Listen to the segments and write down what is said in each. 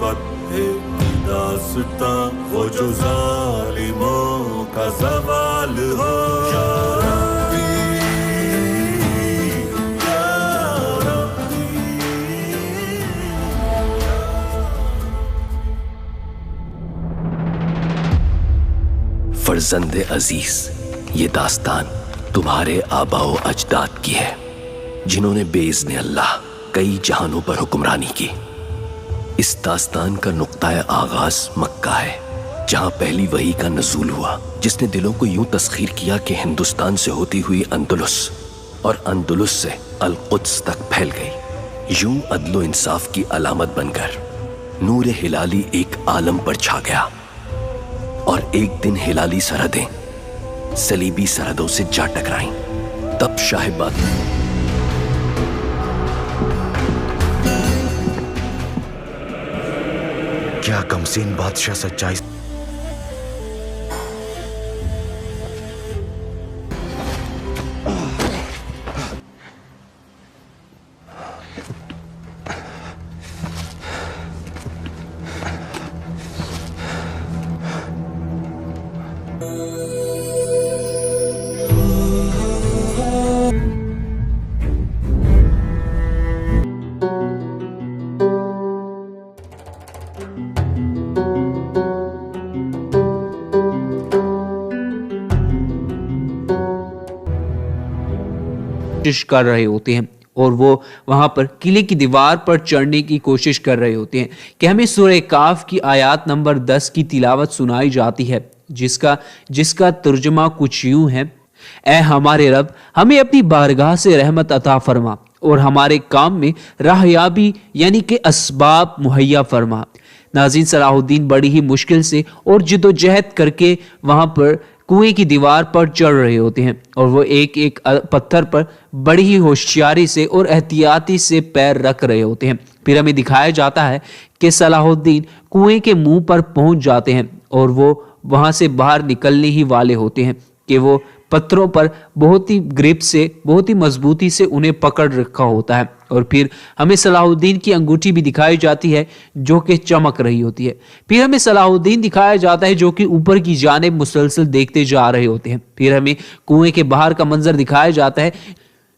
فتح کی داستاں، وہ جو ظالموں کا زوال ہو۔ یا ربی یا ربی۔ فرزند عزیز، یہ داستان تمہارے آباء و اجداد کی ہے جنہوں نے بے اذن اللہ کئی جہانوں پر حکمرانی کی۔ اس داستان کا نقطہ آغاز مکہ ہے، جہاں پہلی وحی کا نزول ہوا، جس نے دلوں کو یوں تسخیر کیا کہ ہندوستان سے ہوتی ہوئی اندلس اور اندلس سے القدس تک پھیل گئی۔ یوں عدل و انصاف کی علامت بن کر نور ہلالی ایک عالم پر چھا گیا، اور ایک دن ہلالی سرحدیں صلیبی سرحدوں سے جا ٹکرائیں۔ تب شاہ بادشاہ کیا کمسین بادشاہ سچائی کوشش کر رہے ہوتے ہیں، اور وہ وہاں پر قلعے کی دیوار پر چڑھنے کی کوشش کر رہے ہوتے ہیں کہ ہمیں سورہ کاف کی آیات نمبر 10 کی تلاوت سنائی جاتی ہے، جس کا ترجمہ کچھ یوں ہے: اے ہمارے رب، ہمیں اپنی بارگاہ سے رحمت عطا فرما اور ہمارے کام میں راہیابی یعنی کہ اسباب مہیا فرما۔ ناظرین، صلاح الدین بڑی ہی مشکل سے اور جد و جہد کر کے وہاں پر کنویں کی دیوار پر چڑھ رہے ہوتے ہیں، اور وہ ایک ایک پتھر پر بڑی ہی ہوشیاری سے اور احتیاطی سے پیر رکھ رہے ہوتے ہیں۔ پھر ہمیں دکھایا جاتا ہے کہ صلاح الدین کنویں کے منہ پر پہنچ جاتے ہیں، اور وہ وہاں سے باہر نکلنے ہی والے ہوتے ہیں کہ وہ پتھروں پر بہت ہی گرپ سے، بہت ہی مضبوطی سے انہیں پکڑ رکھا ہوتا ہے، اور پھر ہمیں صلاح الدین کی انگوٹھی بھی دکھائی جاتی ہے جو کہ چمک رہی ہوتی ہے۔ پھر ہمیں صلاح الدین دکھایا جاتا ہے جو کہ اوپر کی جانب مسلسل دیکھتے جا رہے ہوتے ہیں۔ پھر ہمیں کنویں کے باہر کا منظر دکھایا جاتا ہے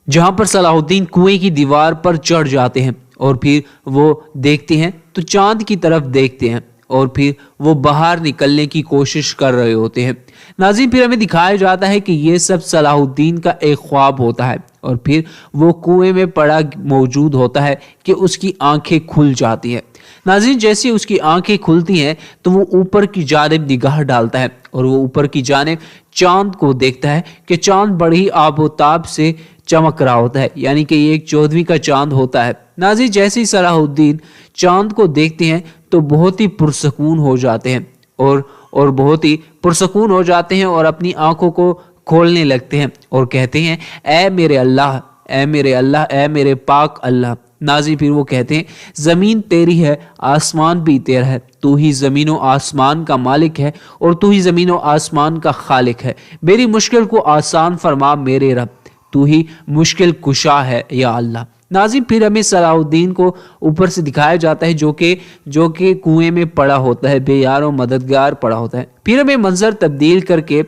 جہاں پر صلاح الدین کنویں کی دیوار پر چڑھ جاتے ہیں، اور پھر وہ دیکھتے ہیں تو چاند کی طرف دیکھتے ہیں، اور پھر وہ باہر نکلنے کی کوشش کر رہے ہوتے ہیں۔ ناظرین، پھر ہمیں دکھایا جاتا ہے کہ یہ سب صلاح الدین کا ایک خواب ہوتا ہے، اور پھر وہ کنویں میں پڑا موجود ہوتا ہے کہ اس کی آنکھیں کھل جاتی ہیں۔ ناظرین، جیسے اس کی آنکھیں کھلتی ہیں تو وہ اوپر کی جانب نگاہ ڈالتا ہے، اور وہ اوپر کی جانب چاند کو دیکھتا ہے کہ چاند بڑی آب و تاب سے چمک رہا ہوتا ہے، یعنی کہ یہ ایک 14ویں کا چاند ہوتا ہے۔ ناظرین، جیسے ہی صلاح الدین چاند کو دیکھتے ہیں تو بہت ہی پرسکون ہو جاتے ہیں، اور بہت ہی پرسکون ہو جاتے ہیں، اور اپنی آنکھوں کو کھولنے لگتے ہیں اور کہتے ہیں: اے میرے اللہ، اے میرے اللہ، اے میرے پاک اللہ۔ ناظرین، پھر وہ کہتے ہیں: زمین تیری ہے، آسمان بھی تیرا ہے، تو ہی زمین و آسمان کا مالک ہے، اور تو ہی زمین و آسمان کا خالق ہے۔ میری مشکل کو آسان فرما میرے رب، تو ہی مشکل کشا ہے یا اللہ۔ ناظرین، پھر ہمیں صلاح الدین کو اوپر سے دکھایا جاتا ہے جو کہ کنویں میں پڑا ہوتا ہے، بے یار و مددگار پڑا ہوتا ہے۔ پھر ہمیں منظر تبدیل کر کے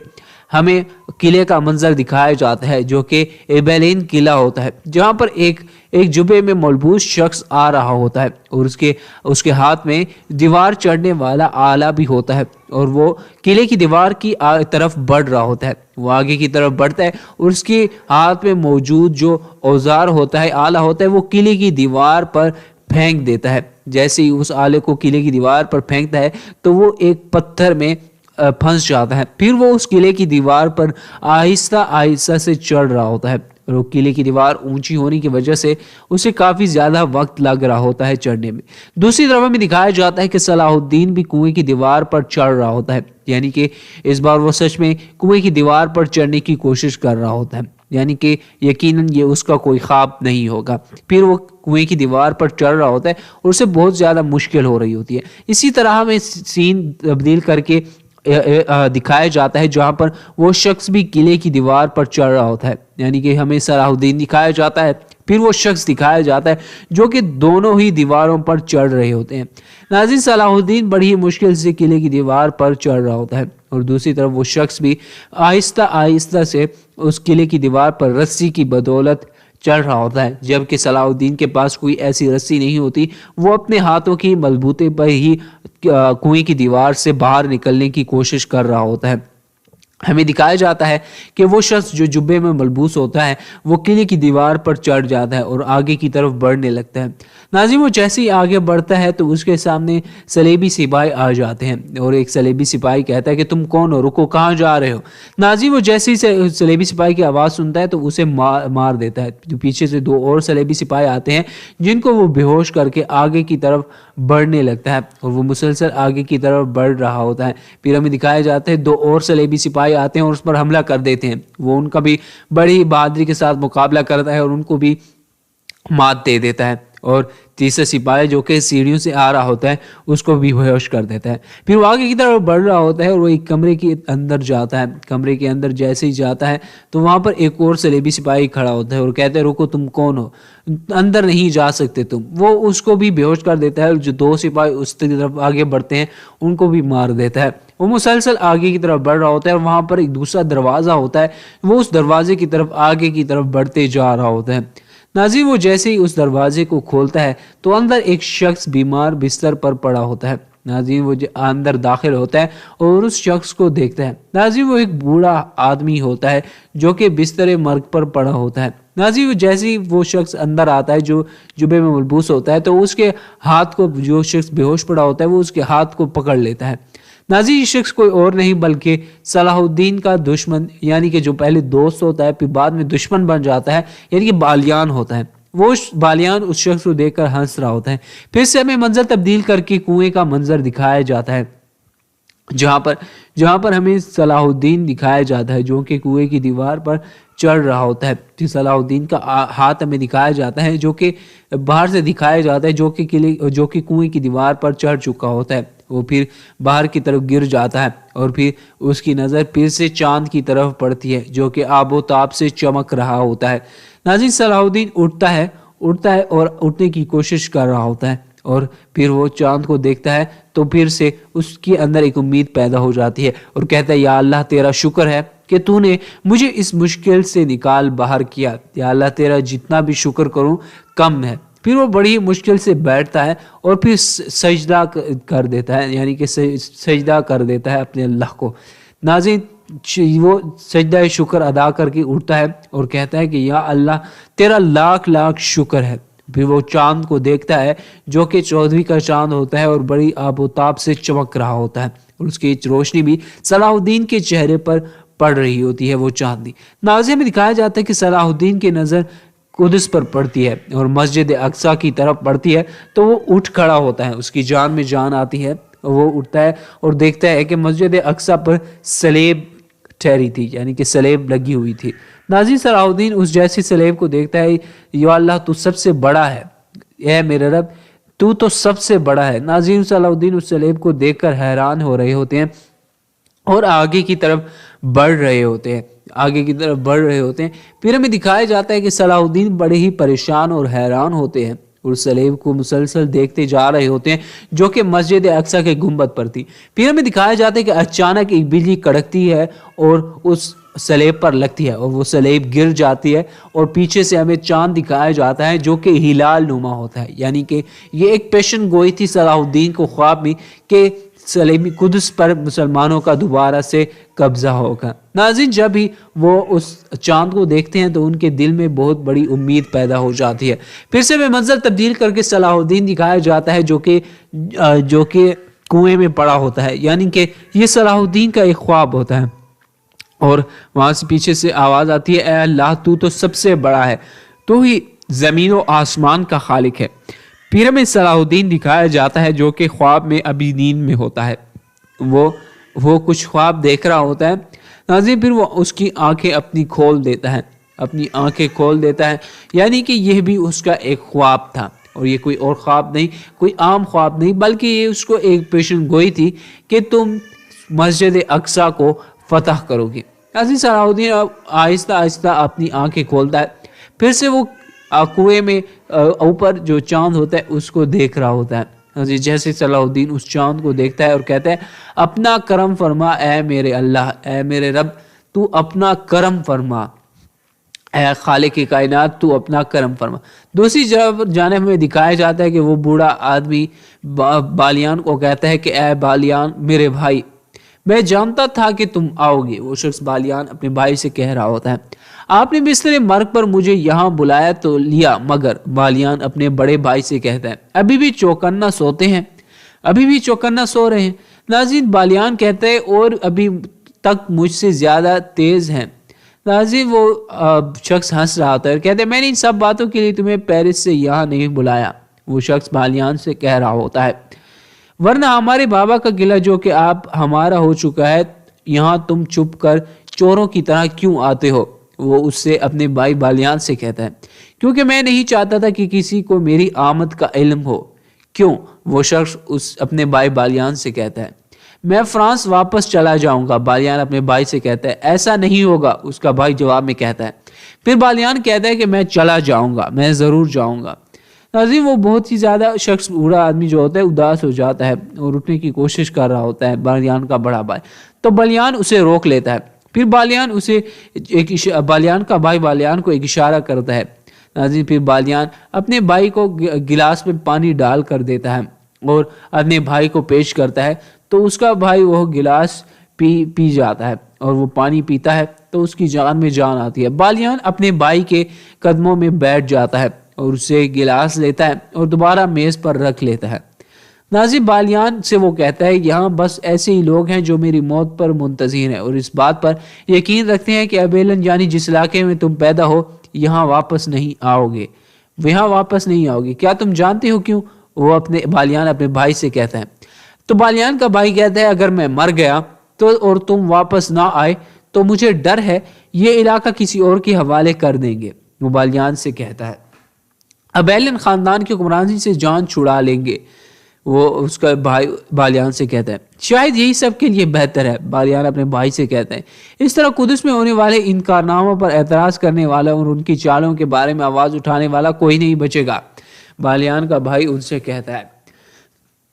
ہمیں قلعے کا منظر دکھایا جاتا ہے جو کہ ایبیلین قلعہ ہوتا ہے، جہاں پر ایک جبے میں ملبوس شخص آ رہا ہوتا ہے، اور اس کے ہاتھ میں دیوار چڑھنے والا آلہ بھی ہوتا ہے، اور وہ قلعے کی دیوار کی طرف بڑھ رہا ہوتا ہے۔ وہ آگے کی طرف بڑھتا ہے، اور اس کے ہاتھ میں موجود جو اوزار ہوتا ہے، آلہ ہوتا ہے، وہ قلعے کی دیوار پر پھینک دیتا ہے۔ جیسے ہی اس آلے کو قلعے کی دیوار پر پھینکتا ہے تو وہ ایک پتھر میں پھنس جاتا ہے۔ پھر وہ اس قلعے کی دیوار پر آہستہ آہستہ سے چڑھ رہا ہوتا ہے، اور وہ قلعے کی دیوار اونچی ہونے کی وجہ سے اسے کافی زیادہ وقت لگ رہا ہوتا ہے چڑھنے میں۔ دوسری طرف ہمیں دکھایا جاتا ہے کہ صلاح الدین بھی کنویں کی دیوار پر چڑھ رہا ہوتا ہے، یعنی کہ اس بار وہ سچ میں کنویں کی دیوار پر چڑھنے کی کوشش کر رہا ہوتا ہے، یعنی کہ یقیناً یہ اس کا کوئی خواب نہیں ہوگا۔ پھر وہ کنویں کی دیوار پر چڑھ رہا ہوتا ہے اور اسے بہت زیادہ مشکل ہو رہی ہوتی ہے۔ اسی طرح ہمیں سین تبدیل کر کے دکھایا جاتا ہے جہاں پر وہ شخص بھی قلعے کی دیوار پر چڑھ رہا ہوتا ہے، یعنی کہ ہمیں صلاح الدین دکھایا جاتا ہے، پھر وہ شخص دکھایا جاتا ہے جو کہ دونوں ہی دیواروں پر چڑھ رہے ہوتے ہیں۔ ناظرین، صلاح الدین بڑی ہی مشکل سے قلعے کی دیوار پر چڑھ رہا ہوتا ہے اور دوسری طرف وہ شخص بھی آہستہ آہستہ سے اس قلعے کی دیوار پر رسی کی بدولت چڑھ رہا ہوتا ہے، جبکہ صلاح الدین کے پاس کوئی ایسی رسی نہیں ہوتی۔ وہ اپنے ہاتھوں کی مضبوطی پر ہی کنویں کی دیوار سے باہر نکلنے کی کوشش کر رہا ہوتا ہے۔ ہمیں دکھایا جاتا ہے کہ وہ شخص جو جبے میں ملبوس ہوتا ہے وہ قلعے کی دیوار پر چڑھ جاتا ہے اور آگے کی طرف بڑھنے لگتا ہے۔ ناظرین، وہ جیسے ہی آگے بڑھتا ہے تو اس کے سامنے صلیبی سپاہی آ جاتے ہیں اور ایک صلیبی سپاہی کہتا ہے کہ تم کون ہو، رکو، کہاں جا رہے ہو؟ ناظرین، وہ جیسے ہی صلیبی سپاہی کی آواز سنتا ہے تو اسے مار دیتا ہے۔ جو پیچھے سے دو اور صلیبی سپاہی آتے ہیں جن کو وہ بے ہوش کر کے آگے کی طرف بڑھنے لگتا ہے اور وہ مسلسل آگے کی طرف بڑھ رہا ہوتا ہے۔ پھر ہمیں دکھایا جاتا ہے دو اور صلیبی سپاہی آتے ہیں اور اس پر حملہ کر دیتے ہیں۔ وہ ان کا بھی بڑی بہادری کے ساتھ مقابلہ کرتا ہے اور ان کو بھی مات دے دیتا ہے اور تیسرا سپاہی جو کہ سیڑھیوں سے آ رہا ہوتا ہے اس کو بھی بے ہوش کر دیتا ہے۔ پھر وہ آگے کی طرف بڑھ رہا ہوتا ہے اور وہ ایک کمرے کے اندر جاتا ہے۔ کمرے کے اندر جیسے ہی جاتا ہے تو وہاں پر ایک اور صلیبی سپاہی کھڑا ہوتا ہے اور کہتے ہیں رکو، تم کون ہو، اندر نہیں جا سکتے تم۔ وہ اس کو بھی بے ہوش کر دیتا ہے اور جو دو سپاہی اس کی طرف آگے بڑھتے ہیں ان کو بھی مار دیتا ہے۔ وہ مسلسل آگے کی طرف بڑھ رہا ہوتا ہے اور وہاں پر ایک دوسرا دروازہ ہوتا ہے، وہ اس دروازے کی طرف آگے کی طرف بڑھتے جا رہا ہوتا ہے۔ ناظرین، وہ جیسے ہی اس دروازے کو کھولتا ہے تو اندر ایک شخص بیمار بستر پر پڑا ہوتا ہے۔ ناظرین، وہ اندر داخل ہوتا ہے اور اس شخص کو دیکھتا ہے۔ ناظرین، وہ ایک بوڑھا آدمی ہوتا ہے جو کہ بستر مرگ پر پڑا ہوتا ہے۔ ناظرین، جیسے ہی وہ شخص اندر آتا ہے جو جبے میں ملبوس ہوتا ہے تو اس کے ہاتھ کو، جو شخص بے ہوش پڑا ہوتا ہے وہ اس کے ہاتھ کو پکڑ لیتا ہے۔ ناظرین، یہ شخص کوئی اور نہیں بلکہ صلاح الدین کا دشمن، یعنی کہ جو پہلے دوست ہوتا ہے پھر بعد میں دشمن بن جاتا ہے، یعنی کہ بالیان ہوتا ہے۔ وہ بالیان اس شخص کو دیکھ کر ہنس رہا ہوتا ہے۔ پھر سے ہمیں منظر تبدیل کر کے کنویں کا منظر دکھایا جاتا ہے جہاں پر ہمیں صلاح الدین دکھایا جاتا ہے جو کہ کنویں کی دیوار پر چڑھ رہا ہوتا ہے۔ پھر صلاح الدین کا ہاتھ ہمیں دکھایا جاتا ہے جو کہ باہر سے دکھایا جاتا ہے جو کہ کنویں کی دیوار پر چڑھ چکا ہوتا ہے۔ وہ پھر باہر کی طرف گر جاتا ہے اور پھر اس کی نظر پھر سے چاند کی طرف پڑتی ہے جو کہ آب و تاب سے چمک رہا ہوتا ہے۔ ناظرین، صلاح الدین اٹھتا ہے اور اٹھنے کی کوشش کر رہا ہوتا ہے اور پھر وہ چاند کو دیکھتا ہے تو پھر سے اس کے اندر ایک امید پیدا ہو جاتی ہے اور کہتا ہے یا اللہ تیرا شکر ہے کہ تو نے مجھے اس مشکل سے نکال باہر کیا، یا اللہ تیرا جتنا بھی شکر کروں کم ہے۔ پھر وہ بڑی مشکل سے بیٹھتا ہے اور پھر سجدہ کر دیتا ہے، یعنی کہ سجدہ کر دیتا ہے اپنے اللہ کو۔ ناظرین، وہ سجدہ شکر ادا کر کے اٹھتا ہے اور کہتا ہے کہ یا اللہ تیرا لاکھ لاکھ شکر ہے۔ پھر وہ چاند کو دیکھتا ہے جو کہ 14ویں کا چاند ہوتا ہے اور بڑی آب و تاب سے چمک رہا ہوتا ہے اور اس کی روشنی بھی صلاح الدین کے چہرے پر پڑ رہی ہوتی ہے، وہ چاندنی۔ ناظرین، میں دکھایا جاتا ہے کہ صلاح الدین کی نظر قدس پر پڑتی ہے اور مسجد اقصی کی طرف پڑتی ہے تو وہ اٹھ کھڑا ہوتا ہے، اس کی جان میں جان آتی ہے، وہ اٹھتا ہے اور دیکھتا ہے کہ مسجد اقصی پر صلیب ٹھہری تھی، یعنی کہ صلیب لگی ہوئی تھی۔ ناظرین، صلاح الدین اس جیسی صلیب کو دیکھتا ہے، یا اللہ تو سب سے بڑا ہے، اے میرے رب تو سب سے بڑا ہے۔ ناظرین، صلاح الدین اس صلیب کو دیکھ کر حیران ہو رہے ہوتے ہیں اور آگے کی طرف بڑھ رہے ہوتے ہیں۔ پھر ہمیں دکھایا جاتا ہے کہ صلاح الدین بڑے ہی پریشان اور حیران ہوتے ہیں اور صلیب کو مسلسل دیکھتے جا رہے ہوتے ہیں جو کہ مسجد اقصی کے گنبد پر تھی۔ پھر ہمیں دکھایا جاتا ہے کہ اچانک ایک بجلی کڑکتی ہے اور اس صلیب پر لگتی ہے اور وہ صلیب گر جاتی ہے اور پیچھے سے ہمیں چاند دکھایا جاتا ہے جو کہ ہلال نما ہوتا ہے، یعنی کہ یہ ایک پیشن گوئی تھی صلاح الدین کو خواب میں کہ صلیبی قدس پر مسلمانوں کا دوبارہ سے قبضہ ہوگا۔ ناظرین، جب ہی وہ اس چاند کو دیکھتے ہیں تو ان کے دل میں بہت بڑی امید پیدا ہو جاتی ہے۔ پھر سے میں منظر تبدیل کر کے صلاح الدین دکھایا جاتا ہے جو کہ کنویں میں پڑا ہوتا ہے، یعنی کہ یہ صلاح الدین کا ایک خواب ہوتا ہے اور وہاں سے پیچھے سے آواز آتی ہے اے اللہ تو سب سے بڑا ہے، تو ہی زمین و آسمان کا خالق ہے۔ پھر ہمیں صلاح الدین دکھایا جاتا ہے جو کہ خواب میں ابھی نیند میں ہوتا ہے، وہ کچھ خواب دیکھ رہا ہوتا ہے۔ ناظرین، پھر وہ اس کی آنکھیں اپنی کھول دیتا ہے، یعنی کہ یہ بھی اس کا ایک خواب تھا اور یہ کوئی اور خواب نہیں، کوئی عام خواب نہیں، بلکہ یہ اس کو ایک پیشن گوئی تھی کہ تم مسجد اقصی کو فتح کرو گے۔ ناظرین، صلاح الدین آہستہ آہستہ اپنی آنکھیں کھولتا ہے، پھر سے وہ کنویں میں اوپر جو چاند ہوتا ہے اس کو دیکھ رہا ہوتا ہے۔ جیسے صلاح الدین اس چاند کو دیکھتا ہے اور کہتا ہے اپنا کرم فرما اے میرے اللہ، اے میرے رب تو اپنا کرم فرما، اے خالق کائنات تو اپنا کرم فرما۔ دوسری جانب ہمیں دکھایا جاتا ہے کہ وہ بوڑھا آدمی بالیان کو کہتا ہے کہ اے بالیان میرے بھائی، میں جانتا تھا کہ تم آؤ گے۔ وہ شخص بالیان اپنے بھائی سے کہہ رہا ہوتا ہے آپ نے بستر مرگ پر مجھے یہاں بلایا تو لیا، مگر بالیان اپنے بڑے بھائی سے کہتا ہے ابھی بھی چوکنا سوتے ہیں، ابھی بھی چوکنا سو رہے ہیں۔ ناظرین بالیان کہتا ہے اور ابھی تک مجھ سے زیادہ تیز ہیں۔ ناظرین وہ شخص ہنس رہا ہوتا ہے اور کہتے ہیں میں نے ان سب باتوں کے لیے تمہیں پیرس سے یہاں نہیں بلایا۔ وہ شخص بالیان سے کہہ رہا ہوتا ہے ورنہ ہمارے بابا کا قلعہ جو کہ آپ ہمارا ہو چکا ہے، یہاں تم چھپ کر چوروں کی طرح کیوں آتے ہو؟ وہ اس سے اپنے بھائی بالیان سے کہتا ہے کیونکہ میں نہیں چاہتا تھا کہ کسی کو میری آمد کا علم ہو۔ کیوں؟ وہ شخص اس اپنے بھائی بالیان سے کہتا ہے میں فرانس واپس چلا جاؤں گا۔ بالیان اپنے بھائی سے کہتا ہے ایسا نہیں ہوگا، اس کا بھائی جواب میں کہتا ہے۔ پھر بالیان کہتا ہے کہ میں چلا جاؤں گا، میں ضرور جاؤں گا۔ ناظرین وہ بہت ہی زیادہ شخص بوڑھا آدمی جو ہوتا ہے اداس ہو جاتا ہے اور اٹھنے کی کوشش کر رہا ہوتا ہے بالیان کا بڑا بھائی، تو بالیان اسے روک لیتا ہے۔ پھر بالیان کا بھائی بالیان کو ایک اشارہ کرتا ہے۔ ناظرین پھر بالیان اپنے بھائی کو گلاس میں پانی ڈال کر دیتا ہے اور اپنے بھائی کو پیش کرتا ہے تو اس کا بھائی وہ گلاس پی جاتا ہے اور وہ پانی پیتا ہے تو اس کی جان میں جان آتی ہے۔ بالیان اپنے بھائی کے قدموں میں بیٹھ جاتا ہے اور اسے گلاس لیتا ہے اور دوبارہ میز پر رکھ لیتا ہے۔ ناظرین بالیان سے وہ کہتا ہے یہاں بس ایسے ہی لوگ ہیں جو میری موت پر منتظر ہیں اور اس بات پر یقین رکھتے ہیں کہ ابیلن یعنی جس علاقے میں تم پیدا ہو یہاں واپس نہیں آؤ گے، یہاں واپس نہیں آؤ گے۔ کیا تم جانتے ہو کیوں؟ وہ بالیان اپنے بھائی سے کہتا ہے۔ تو بالیان کا بھائی کہتا ہے اگر میں مر گیا تو اور تم واپس نہ آئے تو مجھے ڈر ہے یہ علاقہ کسی اور کے حوالے کر دیں گے۔ وہ بالیان سے کہتا ہے ابیلن خاندان کے حکمرانی سے جان چھڑا لیں گے۔ وہ اس کا بھائی بالیان سے کہتا ہے شاید یہی سب کے لیے بہتر ہے۔ بالیان اپنے بھائی سے کہتا ہے اس طرح قدس میں ہونے والے ان کارناموں پر اعتراض کرنے والا اور ان کی چالوں کے بارے میں آواز اٹھانے والا کوئی نہیں بچے گا۔ بالیان کا بھائی ان سے کہتا ہے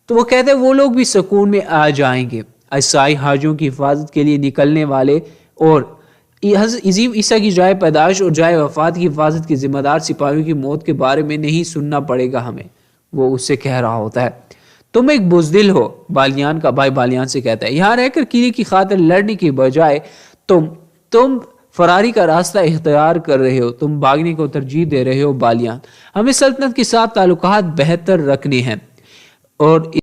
تو وہ کہتے ہیں وہ لوگ بھی سکون میں آ جائیں گے۔ عیسائی حاجوں کی حفاظت کے لیے نکلنے والے اور عظیم عیسیٰ کی جائے پیدائش اور جائے وفات کی حفاظت کے ذمہ دار سپاہیوں کی موت کے بارے میں نہیں سننا پڑے گا ہمیں۔ وہ اس سے کہہ رہا ہوتا ہے تم ایک بزدل ہو۔ بالیان کا بھائی بالیان سے کہتا ہے یہاں رہ کر قلعے کی خاطر لڑنے کی بجائے تم فراری کا راستہ اختیار کر رہے ہو، تم بھاگنے کو ترجیح دے رہے ہو۔ بالیان ہمیں سلطنت کے ساتھ تعلقات بہتر رکھنے ہیں اور